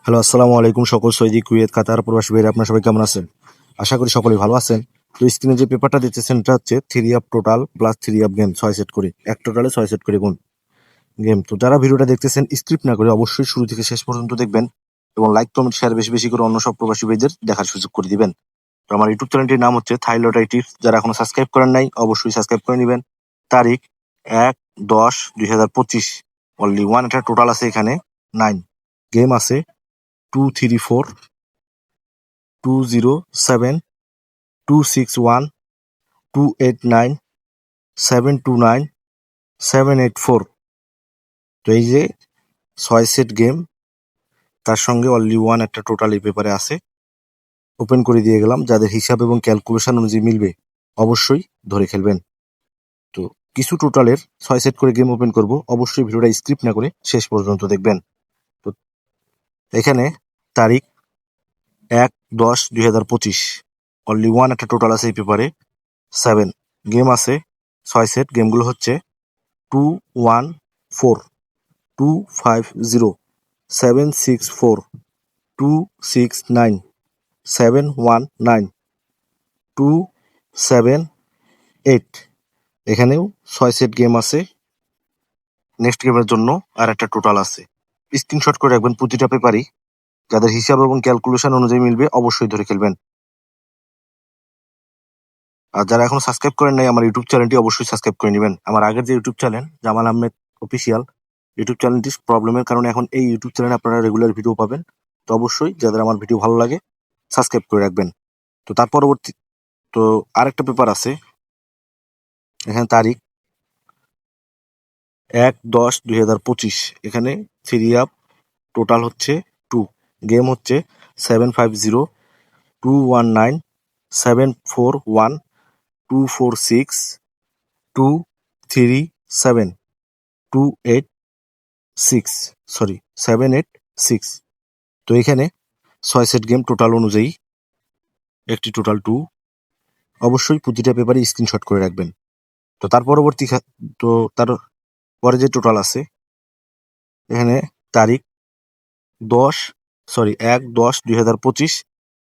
Hello, আসসালামু আলাইকুম সকল সৌদি, কুয়েত, কাতার প্রবাসী ভাইরা, আপনারা সবাই কেমন আছেন? আশা করি সকলেই ভালো আছেন। তো স্ক্রিনে যে পেপারটা দিতেছেন এটা হচ্ছে 3 up total plus 3 up game 6 set করে, এক টোটালে 6 সেট করে গেম। তো যারা ভিডিওটা দেখতেছেন স্ক্রিপ্ট না করে অবশ্যই শুরু থেকে শেষ পর্যন্ত দেখবেন এবং লাইক কমেন্ট শেয়ার বেশি বেশি করে অন্য সব প্রবাসী ভাইদের দেখার সুযোগ করে দিবেন। তো আমার ইউটিউব চ্যানেলটির নাম হচ্ছে থাই লটারি টিপস। যারা এখনো সাবস্ক্রাইব করেন নাই অবশ্যই সাবস্ক্রাইব করে নেবেন। তারিখ 1/10/2025। অনলি ওয়ান, একটা টোটাল আছে এখানে 9 গেম আছে। 234 207 261 289 729 784। তো এই যে 6 সেট গেম, তার সঙ্গে অনলি ওয়ান একটা টোটাল এই পেপারে আছে। ওপেন করে দিয়ে গেলাম। যাদের হিসাব এবং ক্যালকুলেশন অনুযায়ী মিলবে অবশ্যই ধরে খেলবেন। তো কিছু টোটালের 6 সেট করে গেম ওপেন করব, অবশ্যই ভিডিওটা স্ক্রিপ্ট না করে শেষ পর্যন্ত দেখবেন। তো এখানে তারিখ 1/10/2025। অনলি ওয়ান একটা টোটাল আছে এই পেপারে। 7 গেম আছে, 6 সেট। গেমগুলো হচ্ছে 214 250 764 269 719 278। এখানেও 6 সেট গেম আছে। নেক্সট গেমের জন্য আর একটা টোটাল আছে। স্ক্রিনশট করে রাখবেন প্রতিটা পেপারই। যাদের হিসাব এবং ক্যালকুলেশন অনুযায়ী মিলবে অবশ্যই ধরে খেলবেন। আর যারা এখন সাবস্ক্রাইব করেন নাই আমার ইউটিউব চ্যানেলটি অবশ্যই সাবস্ক্রাইব করে নেবেন। আমার আগের যে YouTube channel Jamal Ahmed official YouTube চ্যানেলটি প্রবলেমের কারণে এখন এই ইউটিউব চ্যানেলে আপনারা রেগুলার ভিডিও পাবেন। তো অবশ্যই যাদের আমার ভিডিও ভালো লাগে সাবস্ক্রাইব করে রাখবেন। তো তার পরবর্তী তো আরেকটা পেপার আছে। এখানে তারিখ 1/10/2025। এখানে 3 আপ টোটাল হচ্ছে 2 গেম হচ্ছে 750 219 741 246 237 286 সরি 786। তো এখানে 6 সেট গেম টোটাল অনুযায়ী একটি টোটাল 2। অবশ্যই প্রতিটা পেপারে স্ক্রিনশট করে রাখবেন। তো তার পরবর্তী তো তার পরে যে টোটাল আছে এখানে তারিখ 1/10/2025।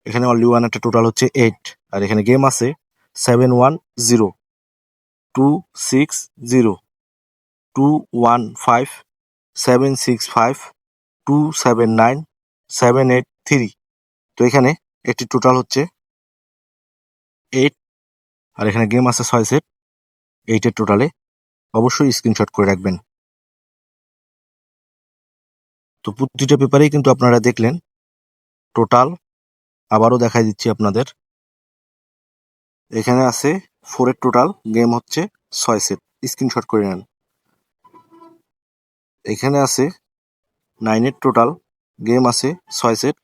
এখানে অনলি ওয়ান একটা টোটাল হচ্ছে 8। আর এখানে গেম আছে 710 260 215 765 279 783। তো এখানে একটি টোটাল হচ্ছে 8। আর এখানে গেম আছে 6 সেট 8-এর টোটালে। অবশ্যই স্ক্রিনশট করে রাখবেন। তো প্রতিটা পেপারেই কিন্তু আপনারা দেখলেন টোটাল। আবারও দেখাই দিচ্ছি আপনাদের। এখানে আছে 4-এর টোটাল, গেম হচ্ছে 6 সেট। স্ক্রিনশট করে নেন। এখানে আছে 9-এর টোটাল, গেম আছে 6 সেট।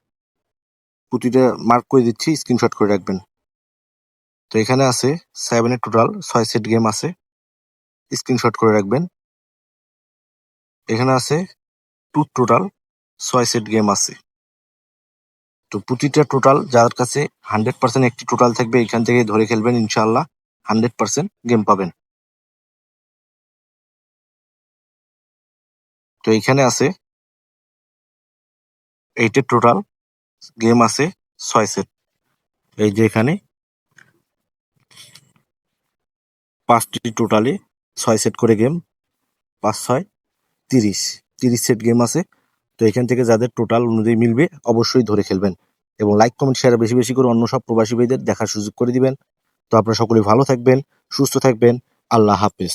প্রতিটা মার্ক করে দিচ্ছি, স্ক্রিনশট করে রাখবেন। তো এখানে আছে 7-এর টোটাল, 6 সেট গেম আছে, স্ক্রিনশট করে রাখবেন। এখানে আছে 2 টোটাল, 6 সেট গেম আছে। তো প্রতিটা টোটাল যার কাছে 100% একটি টোটাল থাকবে এখান থেকে ধরে খেলবেন, ইনশাআল্লাহ 100% গেম পাবেন। তো এইখানে আছে 8-এর টোটাল, গেম আছে 6 সেট। এই যে এখানে 5টি টোটালে 6 সেট করে গেম, 5 6 30 সেট গেম আছে। তো এখান থেকে যাদের টোটাল অনুযায়ী মিলবে অবশ্যই ধরে খেলবেন এবং লাইক কমেন্ট শেয়ার বেশি বেশি করে অন্য সব প্রবাসী ভাইদের দেখার সুযোগ করে দিবেন। তো আপনারা সকলে ভালো থাকবেন, সুস্থ থাকবেন। আল্লাহ হাফেজ।